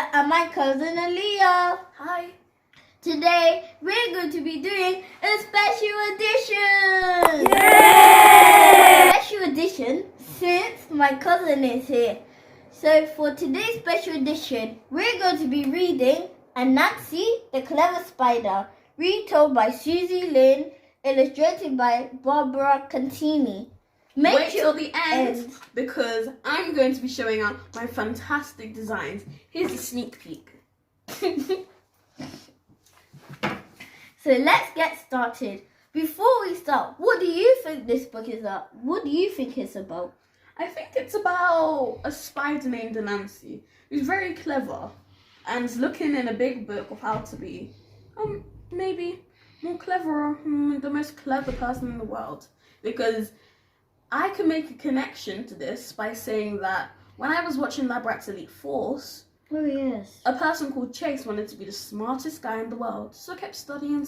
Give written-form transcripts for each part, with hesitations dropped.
Radhia and my cousin Aaliyah. Hi. Today we're going to be doing a special edition. Yay! Special edition since my cousin is here. So for today's special edition, we're going to be reading Anansi the Clever Spider, retold by Susie Lynn, illustrated by Barbara Cantini. Wait till the end because I'm going to be showing out my fantastic designs. Here's a sneak peek. So let's get started. Before we start, what do you think this book is about? What do you think it's about? I think it's about a spider named Anansi who's very clever and is looking in a big book of how to be maybe more clever, the most clever person in the world. Because I can make a connection to this by saying that when I was watching Lab Rats Elite Force, a person called Chase wanted to be the smartest guy in the world, so kept studying,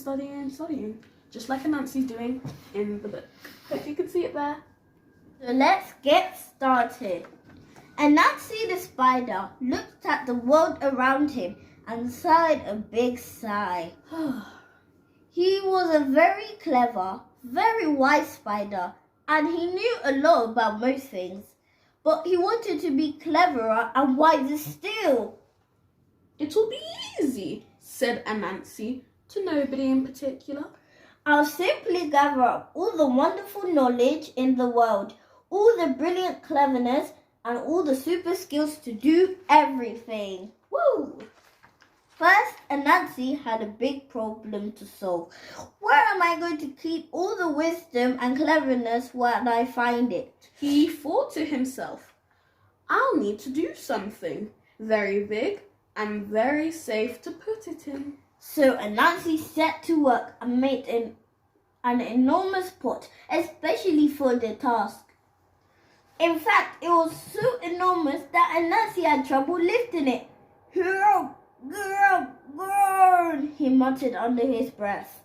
just like Anansi's doing in the book. Hope you can see it there. So let's get started. Anansi the spider looked at the world around him and sighed a big sigh. He was a very clever, very wise spider, and he knew a lot about most things. But he wanted to be cleverer and wiser still. It'll be easy, said Anansi to nobody in particular. I'll simply gather up all the wonderful knowledge in the world, all the brilliant cleverness, and all the super skills to do everything. Woo! First, Anansi had a big problem to solve. Where am I going to keep all the wisdom and cleverness when I find it? He thought to himself, I'll need to do something very big and very safe to put it in. So Anansi set to work and made an enormous pot, especially for the task. In fact, it was so enormous that Anansi had trouble lifting it. He muttered under his breath.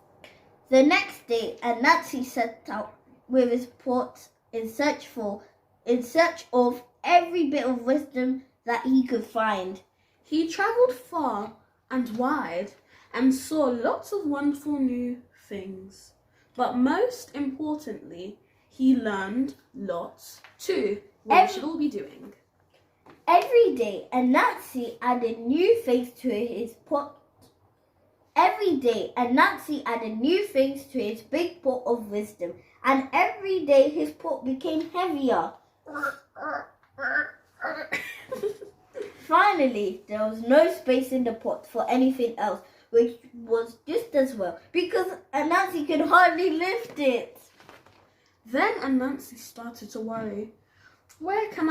The next day, Anansi set out with his pot in search of every bit of wisdom that he could find. He travelled far and wide and saw lots of wonderful new things. But most importantly, he learned lots too, what we should all be doing. Every day, Anansi added new things to his pot. Every day, Anansi added new things to his big pot of wisdom, and every day his pot became heavier. Finally, there was no space in the pot for anything else, which was just as well, because Anansi could hardly lift it. Then Anansi started to worry. Where can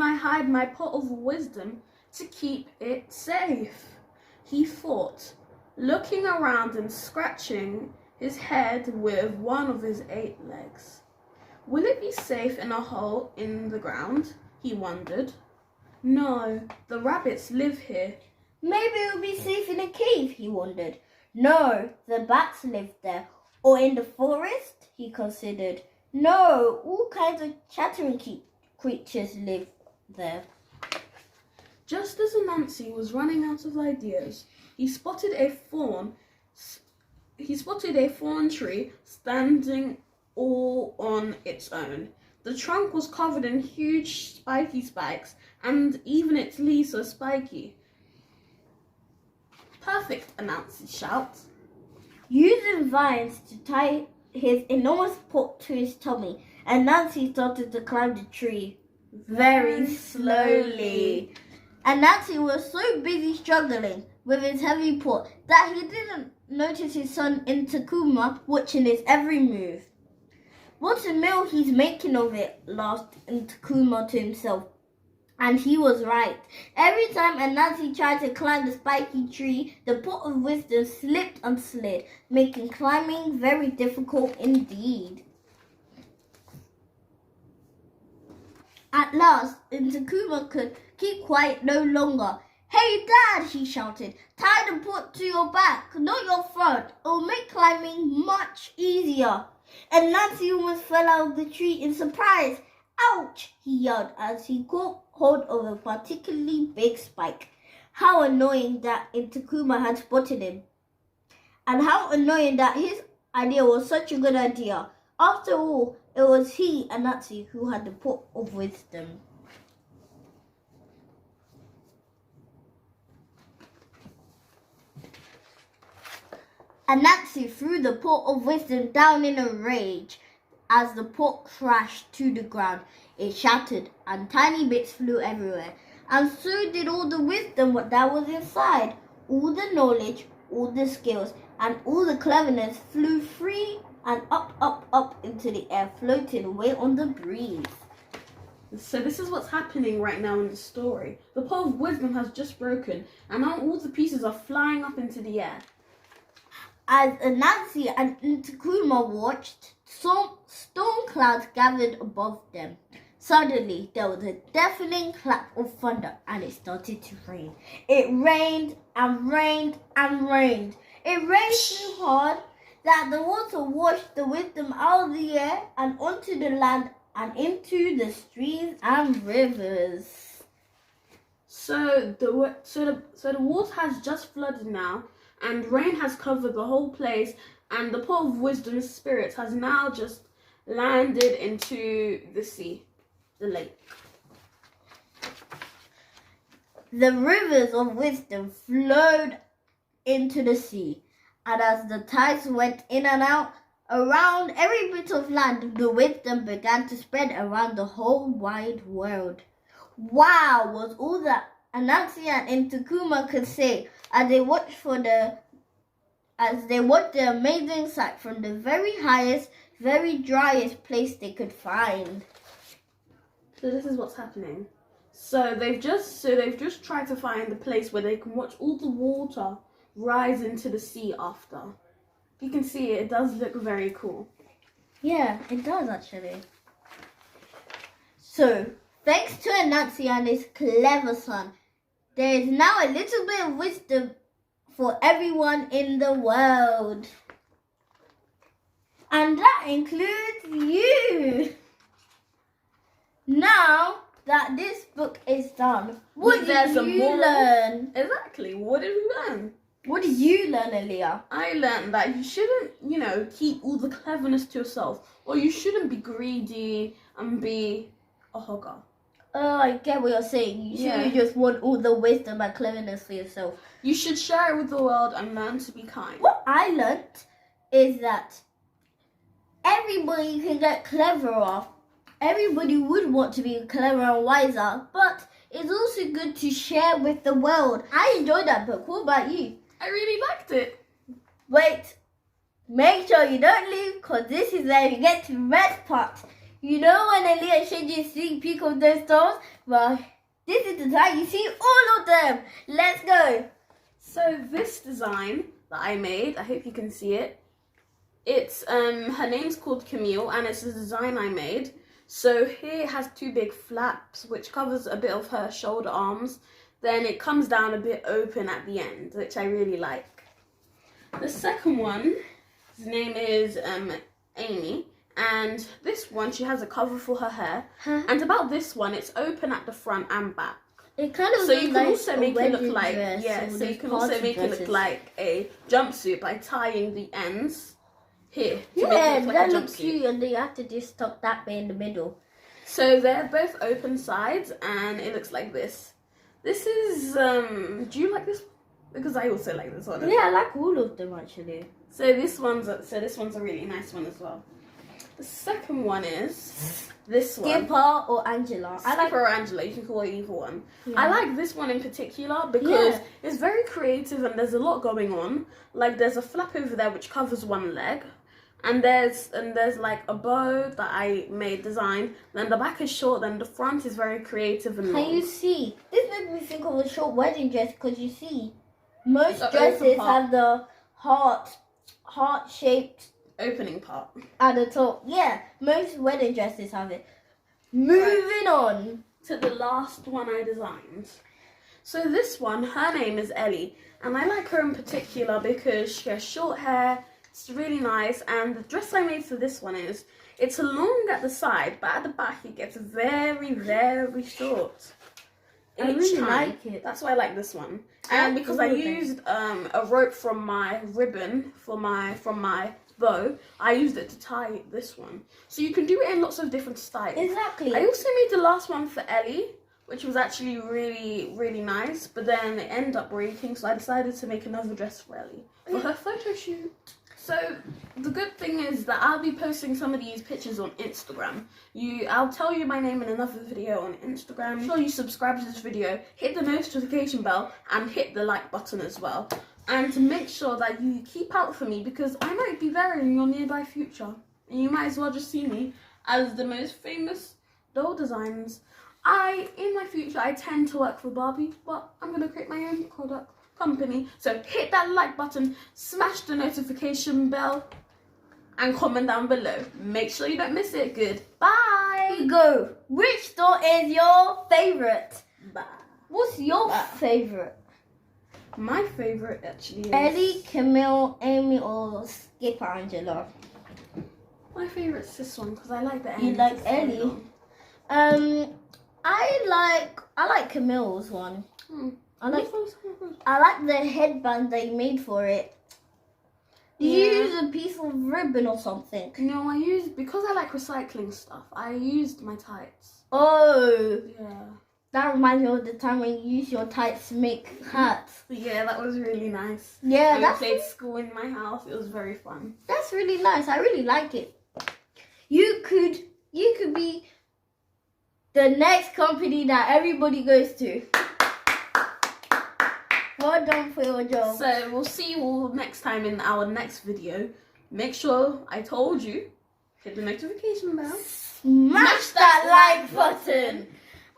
I hide my pot of wisdom to keep it safe? He thought, looking around and scratching his head with one of his 8 legs. Will it be safe in a hole in the ground? He wondered. No, the rabbits live here. Maybe it would be safe in a cave, he wondered. No, the bats lived there. Or in the forest, he considered. No, all kinds of chattering creatures live there. Just as Anansi was running out of ideas, he spotted a thorn tree standing all on its own. The trunk was covered in huge spiky spikes, and even its leaves were spiky. Perfect, Anansi shouted. Using vines to tie his enormous pot to his tummy, Anansi started to climb the tree very slowly. Anansi was so busy struggling with his heavy pot that he didn't notice his son Intakuma watching his every move. What a meal he's making of it, laughed Intakuma to himself. And he was right. Every time Anansi tried to climb the spiky tree, the pot of wisdom slipped and slid, making climbing very difficult indeed. At last, Intakuma could keep quiet no longer. Hey Dad, he shouted, tie the pot to your back, not your front. It'll make climbing much easier. Anansi almost fell out of the tree in surprise. Ouch, he yelled as he caught hold of a particularly big spike. How annoying that Takuma had spotted him. And how annoying that his idea was such a good idea. After all, it was he, Anansi, who had the pot of wisdom. Anansi threw the pot of wisdom down in a rage. As the pot crashed to the ground, it shattered and tiny bits flew everywhere. And so did all the wisdom that was inside. All the knowledge, all the skills, and all the cleverness flew free and up, up, up into the air, floating away on the breeze. So this is what's happening right now in the story. The pot of wisdom has just broken, and now all the pieces are flying up into the air. As Anansi and Takuma watched, some storm clouds gathered above them. Suddenly, there was a deafening clap of thunder and it started to rain. It rained and rained and rained. It rained so hard that the water washed the wisdom out of the air and onto the land and into the streams and rivers. So the water has just flooded now, and rain has covered the whole place, and the pot of wisdom spirit has now just landed into the sea, the lake. The rivers of wisdom flowed into the sea, and as the tides went in and out around every bit of land, the wisdom began to spread around the whole wide world. Wow, was all that Anansi and Takuma could say as they watched the amazing sight from the very highest, very driest place they could find. So this is what's happening. So they've just tried to find the place where they can watch all the water rise into the sea after. You can see it does look very cool. Yeah, it does actually. So, thanks to Anansi and his clever son, there is now a little bit of wisdom for everyone in the world. And that includes you. Now that this book is done, what did you learn? Exactly, what did we learn? What did you learn, Aaliyah? I learned that you shouldn't, keep all the cleverness to yourself. Or you shouldn't be greedy and be a hogger. Oh, I get what you're saying. You shouldn't just want all the wisdom and cleverness for yourself. You should share it with the world and learn to be kind. What I learnt is that everybody can get cleverer. Everybody would want to be clever and wiser, but it's also good to share with the world. I enjoyed that book. What about you? I really liked it. Wait, make sure you don't leave, because this is where you get to the best part. You know when Aaliyah showed you a sneak peek of those dolls? Well, this is the time you see all of them. Let's go. So this design that I made, I hope you can see it. It's her name's called Camille, and it's a design I made. So here it has two big flaps, which covers a bit of her shoulder arms. Then it comes down a bit open at the end, which I really like. The second one, his name is Amy. And this one, she has a cover for her hair. And about this one, it's open at the front and back. It kind of so you can like also make it look like dress, so you can also make it look like a jumpsuit by tying the ends here. To make it look like that a looks jumpsuit. cute, and then you have to just tuck that bit in the middle. So they're both open sides, and it looks like this. This is do you like this? Because I also like this one. Yeah, I like all of them actually. So this one's a really nice one as well. The second one is this one. Skipper or Angela. Skipper or Angela, you can call it either one. Yeah. I like this one in particular because it's very creative and there's a lot going on. Like there's a flap over there which covers one leg. And there's like a bow that I designed. Then the back is short, then the front is very creative and long. Can you see? This made me think of a short wedding dress, because you see, most dresses have the heart-shaped opening part at the top. Yeah, most wedding dresses have it. Moving on to the last one I designed. So this one, her name is Ellie, and I like her in particular because she has short hair. It's really nice, and the dress I made for this one is, it's long at the side, but at the back it gets very, very short. I really like it. That's why I like this one. And because I used a rope from my ribbon from my bow, I used it to tie this one. So you can do it in lots of different styles. Exactly. I also made the last one for Ellie, which was actually really, really nice. But then it ended up breaking, so I decided to make another dress for Ellie for her photo shoot. So the good thing is that I'll be posting some of these pictures on Instagram. I'll tell you my name in another video on Instagram. Make sure you subscribe to this video, hit the notification bell, and hit the like button as well. And to make sure that you keep out for me, because I might be there in your nearby future. And you might as well just see me as the most famous doll designs. In my future, I tend to work for Barbie, but I'm going to create my own product company. So hit that like button, smash the notification bell, and comment down below. Make sure you don't miss it. Goodbye. Go. Which doll is your favorite? Bye. What's your favorite? My favorite actually is Ellie, Camille, Amy, or Skip Angela? My favorite's this one because I like the You end. like Ellie? I like Camille's one. I like the headband they made for it. Did you use a piece of ribbon or something? No, because I like recycling stuff, I used my tights. Oh. Yeah. That reminds me of the time when you used your tights to make hats. Yeah, that was really nice. Yeah, we played school in my house. It was very fun. That's really nice. I really like it. You could be the next company that everybody goes to. Well done for your job. So we'll see you all next time in our next video. Make sure I told you, hit the notification bell, Smash that like button.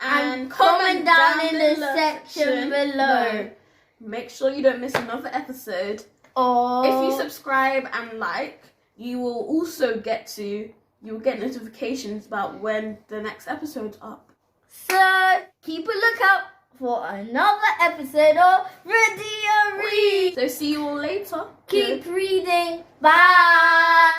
and comment down in the section below. Make sure you don't miss another episode. Oh. If you subscribe and like, you will also get notifications about when the next episode's up. So keep a lookout for another episode of Radhiyareads. So see you all later. Keep reading. Bye.